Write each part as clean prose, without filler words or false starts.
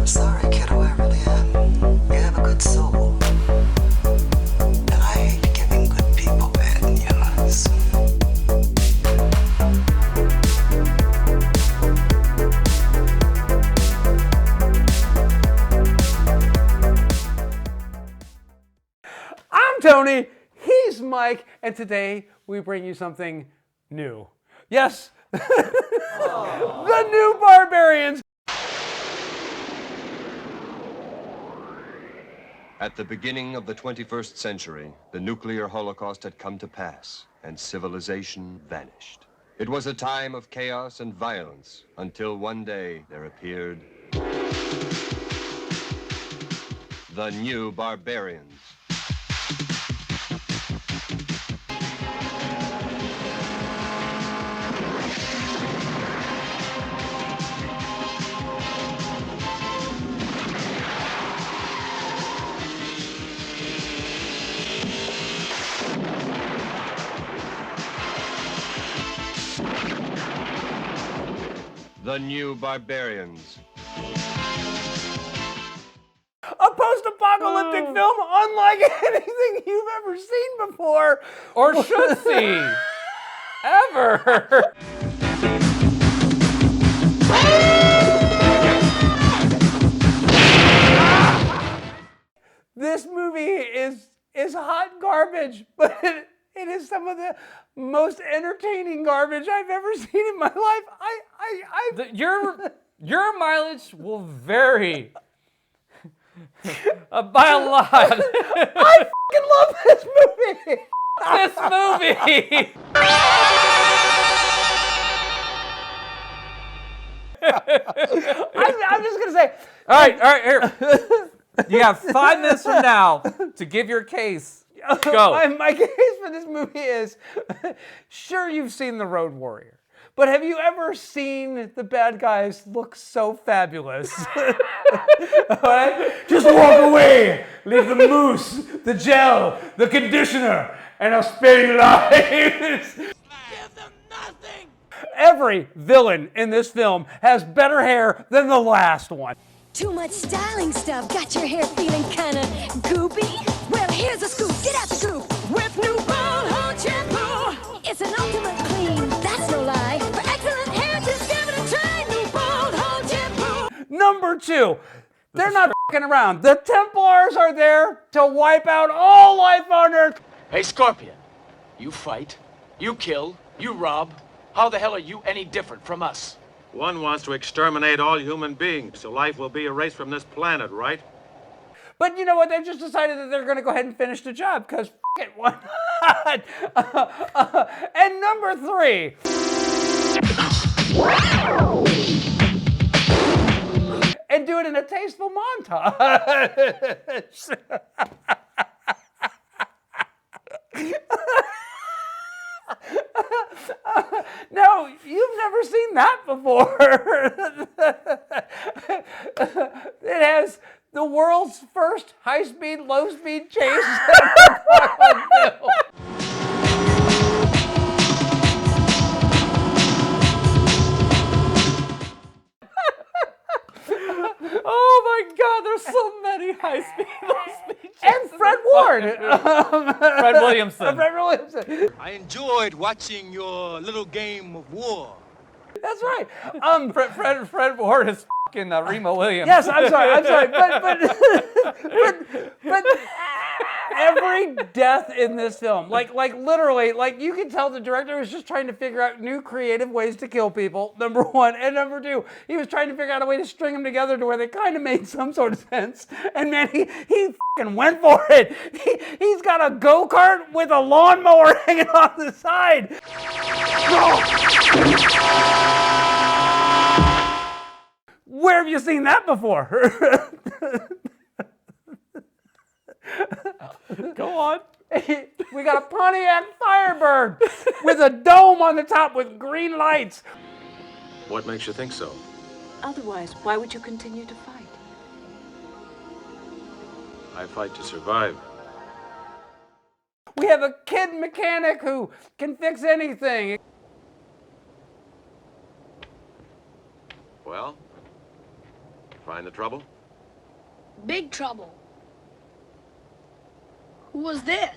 sorry, kiddo, I really am. You have a good soul. And I hate giving good people bad news. I'm Tony, he's Mike, and today we bring you something new. Yes, the new Barbarians. At the beginning of the 21st century, the nuclear holocaust had come to pass, and civilization vanished. It was a time of chaos and violence, until one day there appeared the new Barbarians. The new Barbarians. A post-apocalyptic film unlike anything you've ever seen before. Or should see. Ever. This movie is hot garbage, but it is some of the most entertaining garbage I've ever seen in my life. Your mileage will vary by a lot. I fucking love this movie. This movie. I'm just gonna say. All right, here. You have 5 minutes from now to give your case. Go. My case for this movie is, sure, you've seen The Road Warrior, but have you ever seen the bad guys look so fabulous? Right? Just walk away, leave the mousse, the gel, the conditioner, and I'll spare you lives. Give them nothing! Every villain in this film has better hair than the last one. Too much styling stuff got your hair feeling kinda goopy? Well, here's a scoop. Get out the goop with new bald hold shampoo. It's an ultimate clean, that's no lie. For excellent hair, just give it a try. New bald hold shampoo. Number 2, they're not f***ing around. The Templars are there to wipe out all life on Earth. Hey, Scorpion. You fight, you kill, you rob. How the hell are you any different from us? One wants to exterminate all human beings, so life will be erased from this planet, right? But you know what? They've just decided that they're going to go ahead and finish the job because it, why not? And number 3. And do it in a tasteful montage. No, you've never seen that before. It has the world's first high-speed, low-speed chase. Oh my God, there's so many high-speed, low-speed And Fred Ward. Fred Williamson. Fred Williamson. I enjoyed watching your little game of war. That's right. Fred Ward is fucking Remo Williams. Yes, I'm sorry. But every death in this film, like literally, like you can tell the director was just trying to figure out new creative ways to kill people, number 1. And number 2, he was trying to figure out a way to string them together to where they kind of made some sort of sense. And man, he fucking went for it. He's got a go-kart with a lawnmower hanging on the side. Where have you seen that before? Go on. We got a Pontiac Firebird with a dome on the top with green lights. What makes you think so? Otherwise, why would you continue to fight? I fight to survive. We have a kid mechanic who can fix anything. Well, find the trouble? Big trouble. Who was this?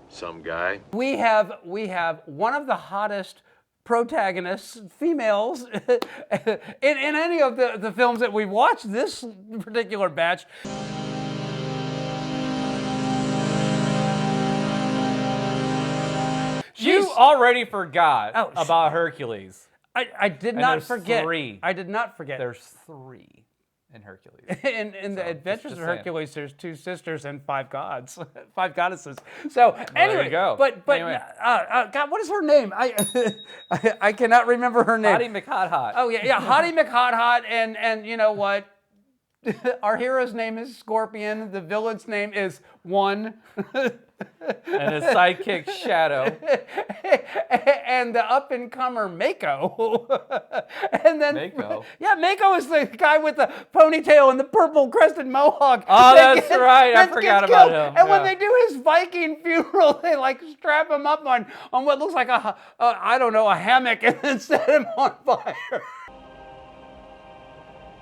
Some guy. We have one of the hottest protagonists, females, in any of the films that we've watched this particular batch. You already forgot Oh, about Hercules. I did And not there's forget. 3. I did not forget. There's 3 in Hercules. In the Adventures just of saying. Hercules, there's 2 sisters and 5 gods, 5 goddesses. So anyway, you go. But Anyway. God, what is her name? I cannot remember her name. Hottie McHot. Oh yeah, Hottie McHot, and you know what? Our hero's name is Scorpion. The villain's name is One. And his sidekick Shadow. And the up-and-comer Mako. And then Mako? Yeah, Mako is the guy with the ponytail and the purple crested mohawk. Oh, that that's right. I that forgot gets about killed. him. And when Yeah. they do his Viking funeral, they like strap him up on what looks like a hammock and then set him on fire.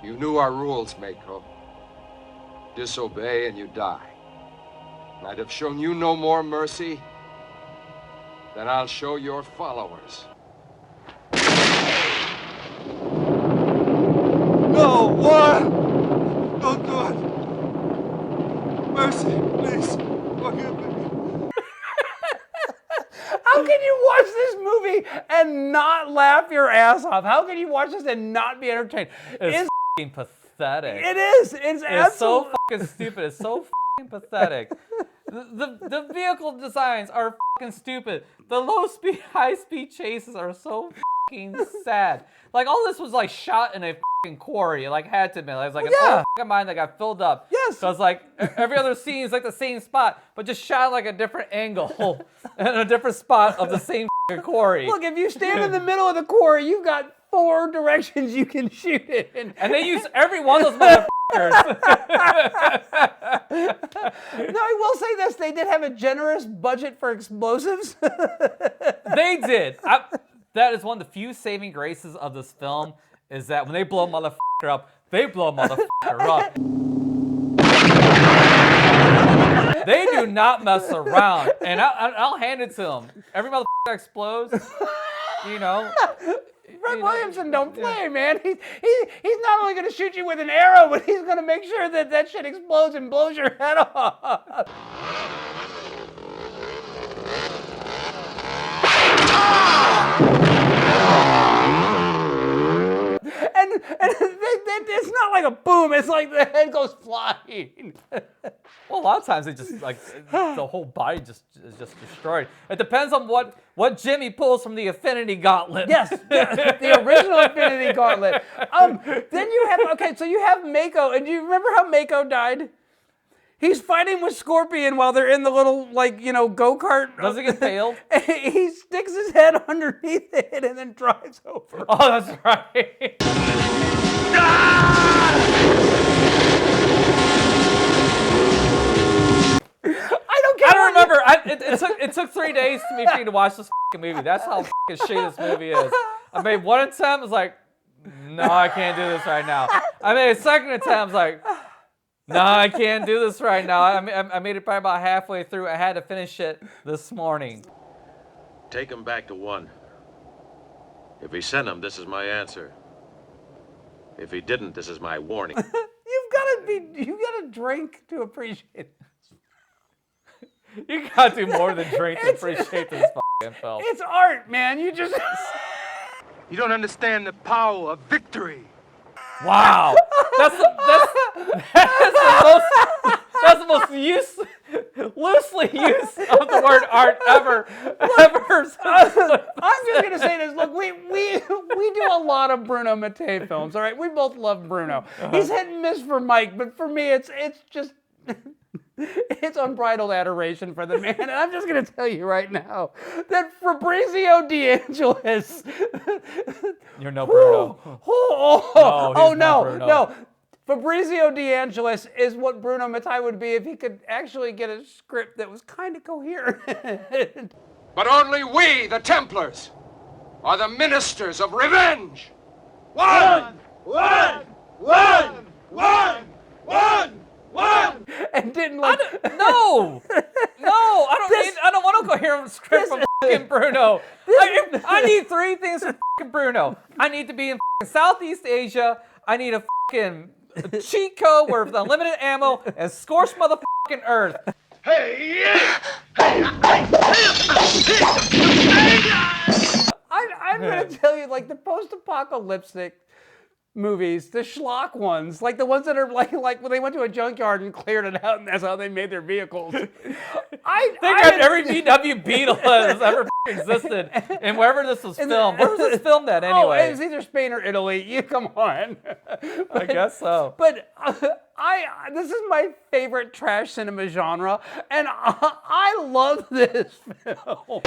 You knew our rules, Mako. Disobey and you die. And I'd have shown you no more mercy than I'll show your followers. No, Warren! Don't do it! Mercy, please, forgive me. How can you watch this movie and not laugh your ass off? How can you watch this and not be entertained? It's f***ing pathetic. It is. It's It's so absolutely. fucking stupid. It's so fucking pathetic. The vehicle designs are fucking stupid. The low speed, high speed chases are so fucking sad. Like all this was like shot in a fucking quarry. Like had to be. It was like an old fucking mine that got filled up. Yes. So it's like every other scene is like the same spot, but just shot like a different angle and a different spot of the same fucking quarry. Look, if you stand in the middle of the quarry, you've got 4 directions you can shoot it in. And they use every one of those motherfuckers. No, I will say this: they did have a generous budget for explosives. They did. That is one of the few saving graces of this film is that when they blow a motherfucker up, they blow a motherfucker up. They do not mess around, and I'll hand it to them. Every motherfucker that explodes, you know. Fred Williamson don't play, man. He's not only going to shoot you with an arrow, but he's going to make sure that that shit explodes and blows your head off. And it's not like a boom. It's like the head goes flying. Well, a lot of times they just like the whole body is just destroyed. It depends on what Jimmy pulls from the Infinity Gauntlet. Yes, the original Infinity Gauntlet. Then you have so you have Mako, and do you remember how Mako died? He's fighting with Scorpion while they're in the little go-kart. Does he get tailed? He sticks his head underneath it and then drives over. Oh, that's right. I don't remember. It took 3 days for me to watch this movie. That's how shitty this movie is. I made one attempt. I was like, no, I can't do this right now. I made a second attempt. I was like, no, I can't do this right now. I made it probably about halfway through. I had to finish it this morning. Take him back to 1. If he sent him, this is my answer. If he didn't, this is my warning. You gotta drink to appreciate it. You gotta do more than drink to appreciate this fucking film. It's art, man. You just. You don't understand the power of victory. Wow, that's the most loosely used of the word art ever. I'm just gonna say this. Look, we do a lot of Bruno Mattei films. All right, we both love Bruno. He's hit and miss for Mike, but for me, it's just. It's unbridled adoration for the man, and I'm just going to tell you right now that Fabrizio De Angelis. You're no Bruno. No. Fabrizio De Angelis is what Bruno Mattei would be if he could actually get a script that was kind of coherent. But only we, the Templars, are the ministers of revenge. One! One! One! One! One! and didn't like. No, I don't want a coherent script from fucking Bruno. I need 3 things from fucking Bruno. I need to be in fucking Southeast Asia. I need a fucking cheat code with unlimited ammo and scorched motherfucking Earth. I'm gonna tell you, like the post-apocalyptic movies, the schlock ones, like the ones that are like when they went to a junkyard and cleared it out, and that's how they made their vehicles. I think every VW Beetle has ever existed, and wherever this was filmed. Where was this filmed at anyway? Oh, it was either Spain or Italy. You come on. I guess so. But this is my favorite trash cinema genre, and I love this film.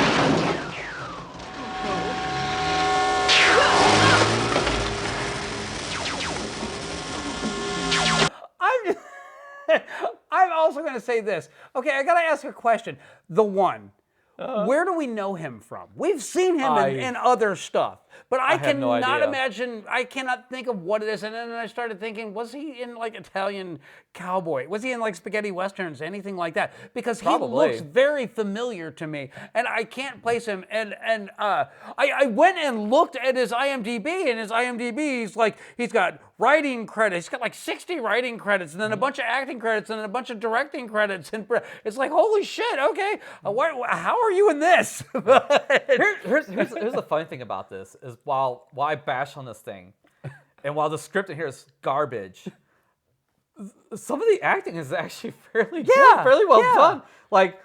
I'm also going to say this. Okay, I got to ask a question. The One. Where do we know him from? We've seen him in other stuff, but I have no cannot idea. imagine, I cannot think of what it is. And then I started thinking, was he in like Italian Cowboy? Was he in like spaghetti westerns, anything like that? Because Probably. he looks very familiar to me, and I can't place him. And I went and looked at his IMDb, and his IMDb, he's got writing credits. He's got like 60 writing credits, and then a bunch of acting credits, and then a bunch of directing credits. And it's like, holy shit, okay, how are you in this? Here's the funny thing about this is while I bash on this thing, and while the script in here is garbage, some of the acting is actually fairly well done. Like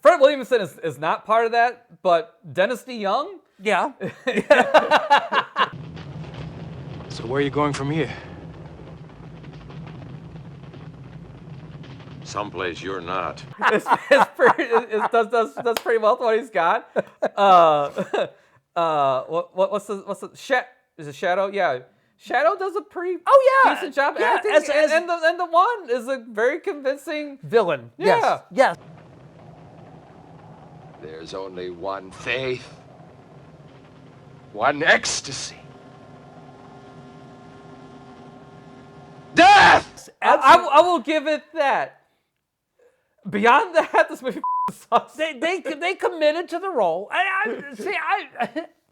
Fred Williamson is not part of that, but Dennis DeYoung, Yeah. So where are you going from here? Someplace you're not. does pretty well with what he's got. What's the is it Shadow? Yeah. Shadow does a pretty decent job acting, and the One is a very convincing Villain. Yeah. Yes. There's only one faith, one ecstasy. Death! I will give it that. Beyond that, this movie sucks. They committed to the role.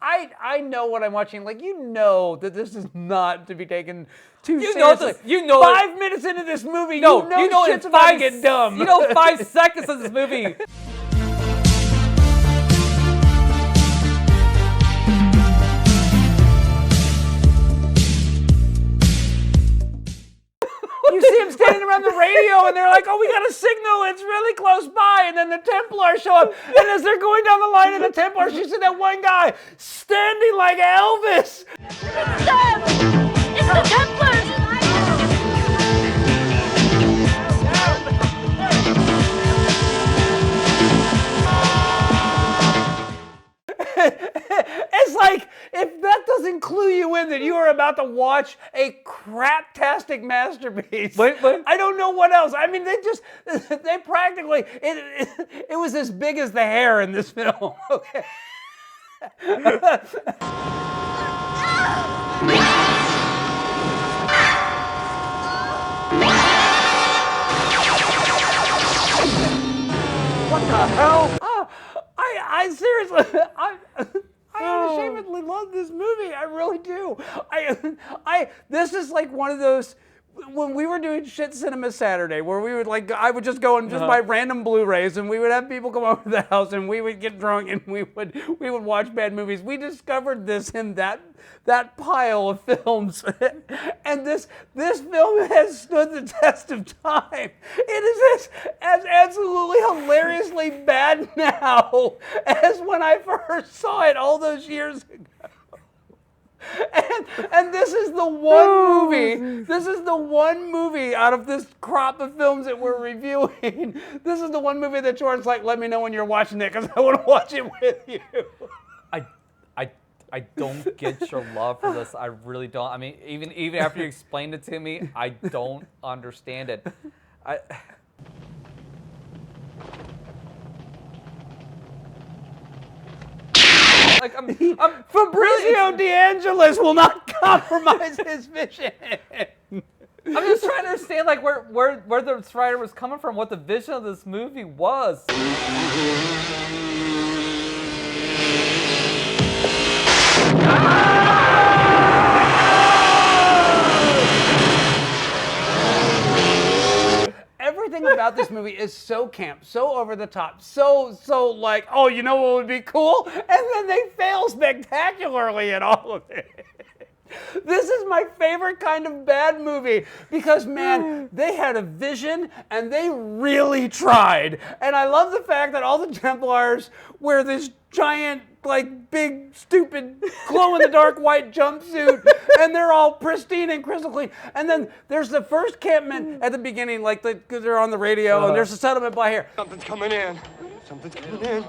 I know what I'm watching. Like, you know that this is not to be taken too seriously. 5 minutes into this movie, you know shit's about to get dumb. 5 seconds of this movie. You see him standing around the radio, and they're like, oh, we got a signal. It's really close by. And then the Templars show up. And as they're going down the line of the Templars, you see that one guy standing like Elvis. It's them! It's the Templars! It's like, if that doesn't clue you in that you are about to watch a craptastic masterpiece, I don't know what else. I mean, they practically, it was as big as the hair in this film. Okay. What the hell? I seriously, I unashamedly love this movie. I really do. This is like one of those, when we were doing Shit Cinema Saturday, where we would I would just go and just buy random Blu-rays, and we would have people come over to the house, and we would get drunk, and we would watch bad movies. We discovered this in that pile of films, and this film has stood the test of time. It is as absolutely hilariously bad now as when I first saw it all those years ago. And this is the one movie. This is the one movie out of this crop of films that we're reviewing. This is the one movie that Jordan's like, let me know when you're watching it, because I want to watch it with you. I don't get your love for this. I really don't. I mean, even after you explained it to me, I don't understand it. Fabrizio De Angelis will not compromise his vision. I'm just trying to understand like where the writer was coming from, what the vision of this movie was. Everything about this movie is so camp, so over the top, so like, oh, you know what would be cool? And then they fail spectacularly at all of it. This is my favorite kind of bad movie because, man, they had a vision and they really tried. And I love the fact that all the Templars wear this giant, like, big, stupid, glow-in-the-dark white jumpsuit, and they're all pristine and crystal clean. And then there's the first campment at the beginning, like, because they're on the radio, and there's a settlement by here. Something's coming in. Something's coming in.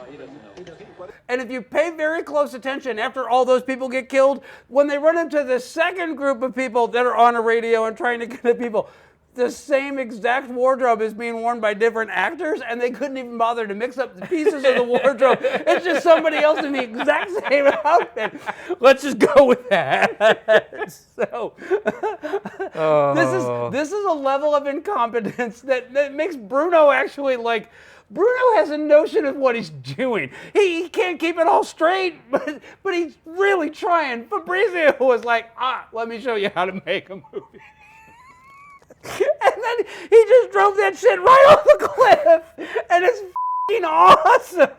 And if you pay very close attention, after all those people get killed, when they run into the second group of people that are on a radio and trying to get at people, the same exact wardrobe is being worn by different actors, and they couldn't even bother to mix up the pieces of the wardrobe. It's just somebody else in the exact same outfit. Let's just go with that. So, this is a level of incompetence that makes Bruno actually like. Bruno has a notion of what he's doing. He can't keep it all straight, but he's really trying. Fabrizio was like, let me show you how to make a movie. And then he just drove that shit right off the cliff, and it's f***ing awesome.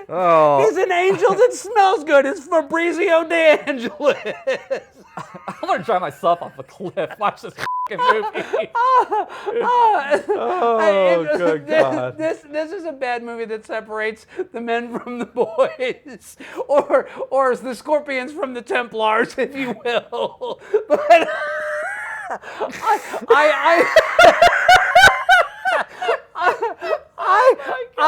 Oh. He's an angel that smells good. It's Fabrizio De Angelis. I'm gonna drive myself off a cliff. Watch this fucking movie. Good God. This is a bad movie that separates the men from the boys, or the Scorpions from the Templars, if you will. But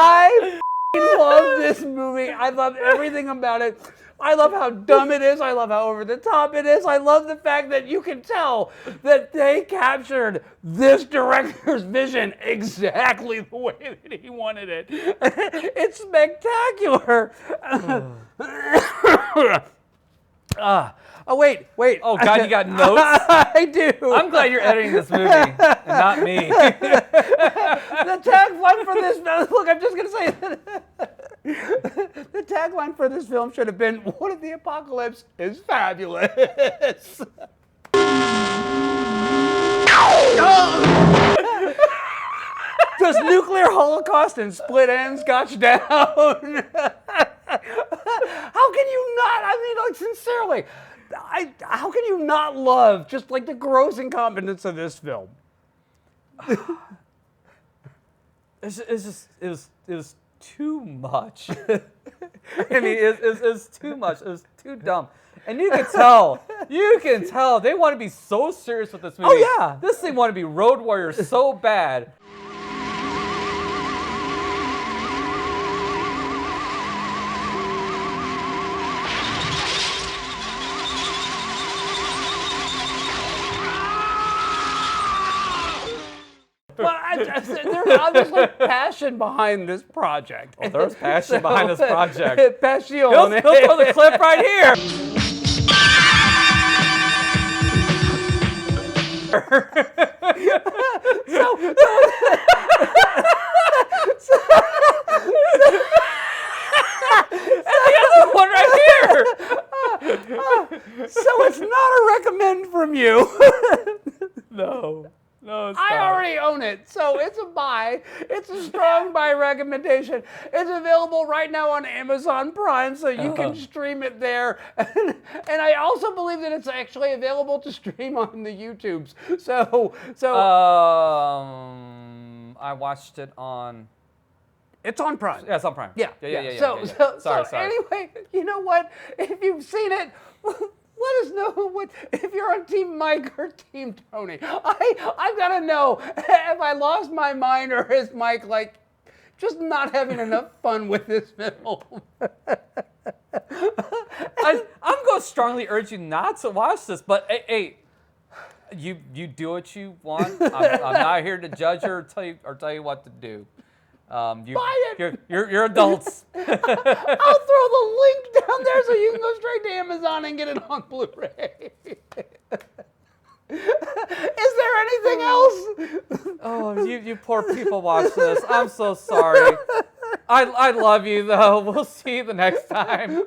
I love this movie. I love everything about it. I love how dumb it is. I love how over the top it is. I love the fact that you can tell that they captured this director's vision exactly the way that he wanted it. It's spectacular. Oh, wait. Oh, God, you got notes? I do. I'm glad you're editing this movie and not me. The tagline for this, look, I'm just going to say the tagline for this film should have been, "What if the apocalypse is fabulous?" Does nuclear holocaust and split ends got you down? How can you not? I mean, like, sincerely, how can you not love just like the gross incompetence of this film? It was too much. I mean, it was too much. It was too dumb. And you can tell they want to be so serious with this movie. Oh, yeah. This thing want to be Road Warrior so bad. Well, there's obviously passion behind this project. Oh, there's passion behind this project. Passion. He'll throw the clip right here. One right here. So it's not a recommend from you. No, it's I not. already own it, so it's a buy. It's a strong buy recommendation. It's available right now on Amazon Prime, so you can stream it there. And I also believe that it's actually available to stream on the YouTubes. So I watched it on. it's on Prime. Yeah, it's on Prime. Yeah. Yeah. So Sorry. anyway, you know what? If you've seen it, let us know if you're on Team Mike or Team Tony. I've got to know if I lost my mind or is Mike like just not having enough fun with this film. I'm going to strongly urge you not to watch this, but hey, you do what you want. I'm not here to judge or tell you what to do. Buy it. You're adults. I'll throw the link down there so you can go straight to Amazon and get it on Blu-ray. you poor people watch this. I'm so sorry. I love you though. We'll see you the next time.